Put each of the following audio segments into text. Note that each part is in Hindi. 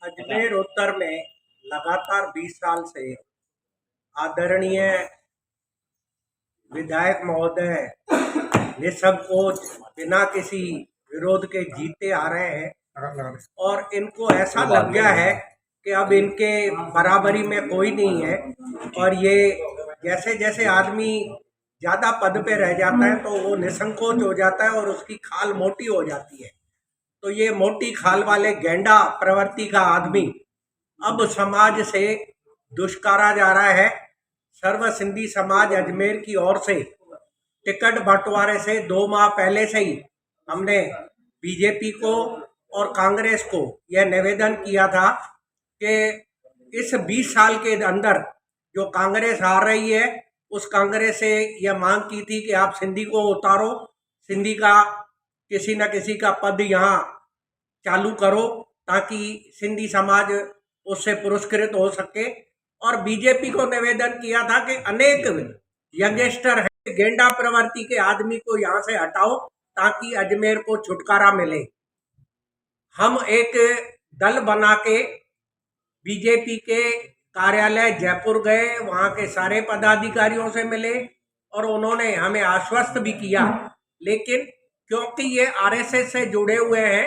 अजमेर उत्तर में लगातार 20 साल से आदरणीय विधायक महोदय निसंकोच बिना किसी विरोध के जीते आ रहे हैं और इनको ऐसा लग गया है कि अब इनके बराबरी में कोई नहीं है। और ये जैसे जैसे आदमी ज्यादा पद पे रह जाता है तो वो निसंकोच हो जाता है और उसकी खाल मोटी हो जाती है। तो ये मोटी खाल वाले गेंडा प्रवृत्ति का आदमी अब समाज से दुष्कारा जा रहा है। सर्व सिंधी समाज अजमेर की ओर से टिकट बंटवारे से 2 माह पहले से ही हमने बीजेपी को और कांग्रेस को यह निवेदन किया था कि इस 20 साल के अंदर जो कांग्रेस आ रही है उस कांग्रेस से यह मांग की थी कि आप सिंधी को उतारो, सिंधी का किसी न किसी का पद यहाँ चालू करो ताकि सिंधी समाज उससे पुरस्कृत हो सके। और बीजेपी को निवेदन किया था कि अनेक यंगस्टर है गेंडा प्रवृत्ति के आदमी को यहाँ से हटाओ ताकि अजमेर को छुटकारा मिले। हम एक दल बना के बीजेपी के कार्यालय जयपुर गए, वहाँ के सारे पदाधिकारियों से मिले और उन्होंने हमें आश्वस्त भी किया। लेकिन क्योंकि ये आरएसएस से जुड़े हुए हैं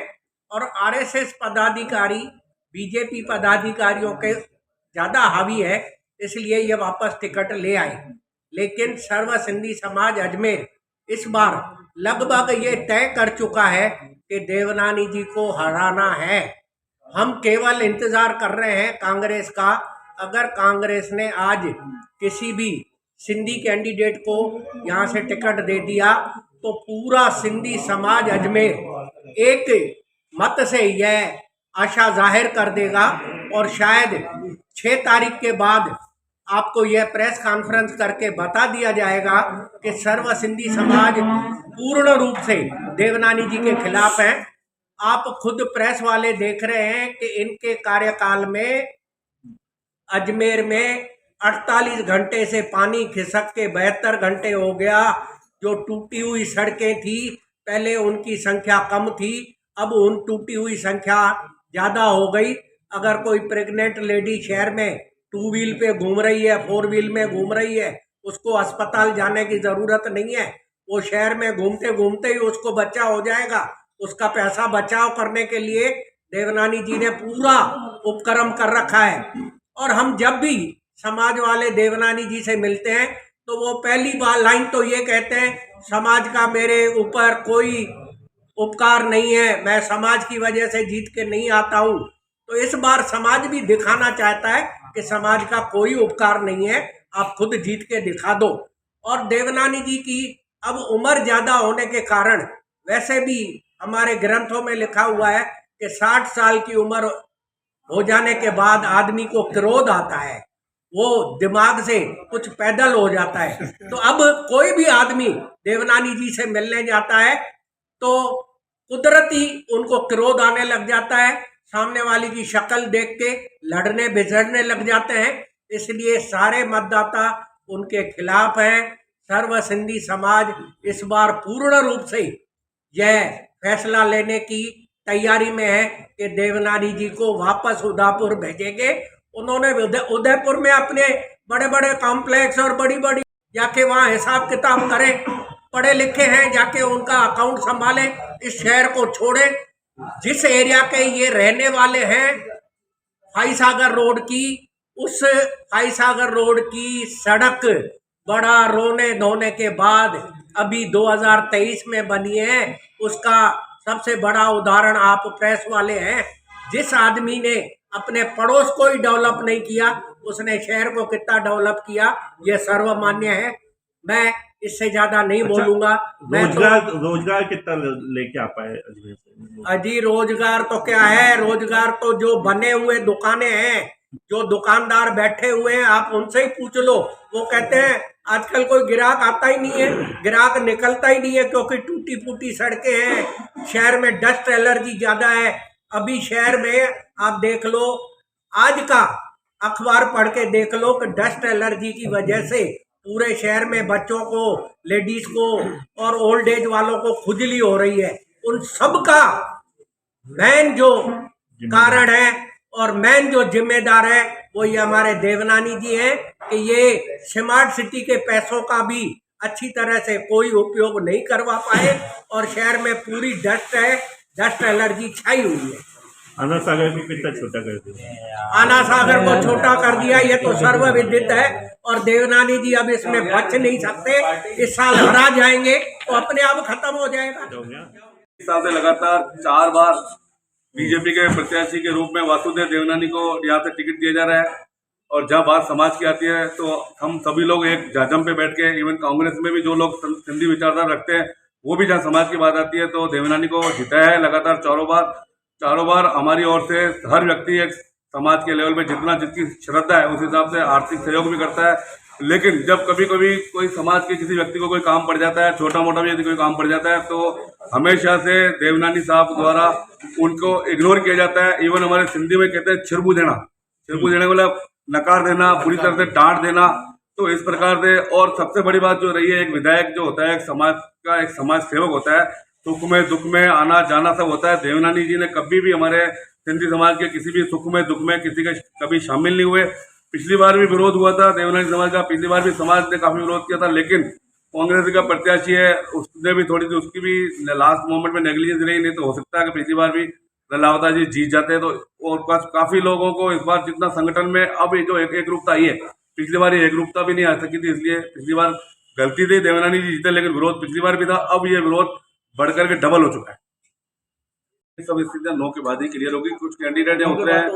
और आरएसएस पदाधिकारी बीजेपी पदाधिकारियों के ज़्यादा हावी है, इसलिए ये वापस टिकट ले आए। लेकिन सर्व सिंधी समाज अजमेर इस बार लगभग ये तय कर चुका है कि देवनानी जी को हराना है। हम केवल इंतजार कर रहे हैं कांग्रेस का। अगर कांग्रेस ने आज किसी भी सिंधी कैंडिडेट को यहाँ से टिकट दे दिया तो पूरा सिंधी समाज अजमेर एक मत से यह आशा जाहिर कर देगा और शायद 6 तारीख के बाद आपको यह प्रेस कॉन्फ्रेंस करके बता दिया जाएगा कि सर्व सिंधी समाज पूर्ण रूप से देवनानी जी के खिलाफ है। आप खुद प्रेस वाले देख रहे हैं कि इनके कार्यकाल में अजमेर में 48 घंटे से पानी खिसक के 72 घंटे हो गया। जो टूटी हुई सड़कें थी पहले उनकी संख्या कम थी, अब उन टूटी हुई संख्या ज़्यादा हो गई। अगर कोई प्रेग्नेंट लेडी शहर में 2 व्हील पे घूम रही है, 4 व्हील में घूम रही है, उसको अस्पताल जाने की ज़रूरत नहीं है। वो शहर में घूमते घूमते ही उसको बच्चा हो जाएगा। उसका पैसा बचाव करने के लिए देवनानी जी ने पूरा उपक्रम कर रखा है। और हम जब भी समाज वाले देवनानी जी से मिलते हैं तो वो पहली बार लाइन तो ये कहते हैं, समाज का मेरे ऊपर कोई उपकार नहीं है, मैं समाज की वजह से जीत के नहीं आता हूँ। तो इस बार समाज भी दिखाना चाहता है कि समाज का कोई उपकार नहीं है, आप खुद जीत के दिखा दो। और देवनानी जी की अब उम्र ज़्यादा होने के कारण, वैसे भी हमारे ग्रंथों में लिखा हुआ है कि 60 साल की उम्र हो जाने के बाद आदमी को क्रोध आता है, वो दिमाग से कुछ पैदल हो जाता है। तो अब कोई भी आदमी देवनानी जी से मिलने जाता है तो कुदरती उनको क्रोध आने लग जाता है, सामने वाली की शक्ल देख के लड़ने भिजड़ने लग जाते हैं। इसलिए सारे मतदाता उनके खिलाफ हैं। सर्व सिंधी समाज इस बार पूर्ण रूप से यह फैसला लेने की तैयारी में है कि देवनानी जी को वापस उदयपुर भेजेंगे। उन्होंने उदयपुर में अपने बड़े बड़े कॉम्प्लेक्स और बड़ी बड़ी जाके वहाँ हिसाब किताब करें, पढ़े लिखे हैं, जाके उनका अकाउंट संभालें, इस शहर को छोड़ें। जिस एरिया के ये रहने वाले हैं फाईसागर रोड की, उस फाईसागर रोड की सड़क बड़ा रोने धोने के बाद अभी 2023 में बनी है। उसका सबसे बड़ा उदाहरण आप प्रेस वाले हैं। जिस आदमी ने अपने पड़ोस को ही डेवलप नहीं किया, उसने शहर को कितना डेवलप किया ये सर्वमान्य है। मैं इससे ज्यादा नहीं बोलूंगा। रोजगार कितना लेके आ पाए अजमेर से? अजी रोजगार तो क्या है, रोजगार तो जो बने हुए दुकानें हैं, जो दुकानदार बैठे हुए हैं, आप उनसे ही पूछ लो। वो कहते हैं आजकल कोई ग्राहक आता ही नहीं है, ग्राहक निकलता ही नहीं है क्योंकि टूटी फूटी सड़कें हैं, शहर में डस्ट एलर्जी ज्यादा है। अभी शहर में आप देख लो, आज का अखबार पढ़ के देख लो कि डस्ट एलर्जी की वजह से पूरे शहर में बच्चों को, लेडीज को और ओल्ड एज वालों को खुजली हो रही है। उन सब का मेन जो कारण है और मेन जो जिम्मेदार है वो ये हमारे देवनानी जी हैं कि ये स्मार्ट सिटी के पैसों का भी अच्छी तरह से कोई उपयोग नहीं करवा पाए और शहर में पूरी डस्ट है, डस्ट एलर्जी छाई हुई है। आना सागर को कितना छोटा कर दिया? आना सागर को छोटा कर दिया, ये तो सर्वविदित है और देवनानी जी अब इसमें बच नहीं सकते। इस साल हरा जाएंगे तो अपने आप खत्म हो जाएगा। इस साल से लगातार 4 बार बीजेपी के प्रत्याशी के रूप में वासुदेव देवनानी को यहाँ से टिकट दिया जा रहा है और जहाँ बात समाज की आती है तो हम सभी लोग एक जाजम पे बैठ के, इवन कांग्रेस में भी जो लोग सिंधी विचारधारा रखते हैं वो भी जहाँ समाज की बात आती है तो देवनानी को जिताया है लगातार चारों बार हमारी ओर से हर व्यक्ति एक समाज के लेवल पे जितना जिसकी श्रद्धा है उस हिसाब से आर्थिक सहयोग भी करता है। लेकिन जब कभी कभी कोई समाज के किसी व्यक्ति को कोई काम पड़ जाता है, छोटा मोटा भी यदि कोई काम पड़ जाता है तो हमेशा से देवनानी साहब द्वारा उनको इग्नोर किया जाता है। इवन हमारे सिंधी में कहते हैं छिरबू देना मतलब नकार देना, पूरी तरह से डांट देना। तो इस प्रकार से, और सबसे बड़ी बात जो रही है, एक विधायक जो होता है एक समाज का, एक समाज सेवक होता है, सुख में दुख में आना जाना सब होता है। देवनानी जी ने कभी भी हमारे सिंधी समाज के किसी भी सुख में दुख में किसी के कभी शामिल नहीं हुए। पिछली बार भी विरोध हुआ था देवनानी समाज का, पिछली बार भी समाज ने काफी विरोध किया था, लेकिन कांग्रेस का प्रत्याशी है उसने भी थोड़ी सी, उसकी भी लास्ट मोमेंट में नेग्लिजेंस रही। नहीं तो हो सकता है कि पिछली बार भी ललावता जी जीत जाते तो, और काफी लोगों को इस बार जितना संगठन में अब जो एक रूपता आई है, पिछली बार ये एक रूपता भी नहीं आ सकी थी, इसलिए पिछली बार गलती थी देवनानी जी जीते, लेकिन विरोध पिछली बार भी था। अब ये विरोध बढ़कर के डबल हो चुका है। सब स्थितियां नो के बाद ही क्लियर होगी। कुछ कैंडिडेट यहाँ उतरे हैं,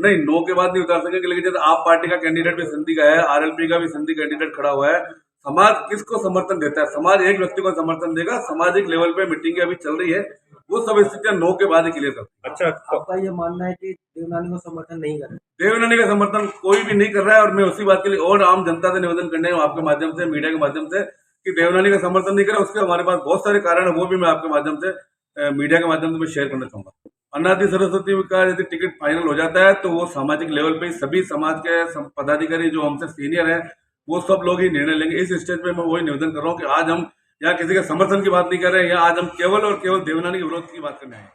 नहीं नो के बाद नहीं उतार सकेंगे, लेकिन जैसे आप पार्टी का कैंडिडेट भी सिंधी का है, आरएलपी का भी सिंधी कैंडिडेट खड़ा हुआ है। समाज किसको समर्थन देता है? समाज एक व्यक्ति को समर्थन देगा। सामाजिक लेवल पे मीटिंग अभी चल रही है, वो सब स्थितियां नो के बाद ही क्लियर करती है। अच्छा, आपका ये मानना है कि देवनानी को समर्थन नहीं कर रहे? देवनानी का समर्थन कोई भी नहीं कर रहा है और मैं उसी बात के लिए और आम जनता से निवेदन करने आपके माध्यम से, मीडिया के माध्यम से, कि देवनानी का समर्थन नहीं करे। उसके हमारे पास बहुत सारे कारण है, वो भी मैं आपके माध्यम से, मीडिया के माध्यम से मैं शेयर करना चाहूंगा। अनादि सरस्वती का यदि टिकट फाइनल हो जाता है तो वो सामाजिक लेवल पे सभी समाज के पदाधिकारी जो हमसे सीनियर है वो सब लोग ही निर्णय लेंगे। इस स्टेज पे मैं वही निवेदन कर रहा हूँ कि आज हम यहाँ किसी के समर्थन की बात नहीं कर रहे हैं, यहाँ आज हम केवल और केवल देवनानी के विरोध की बात करने आए हैं।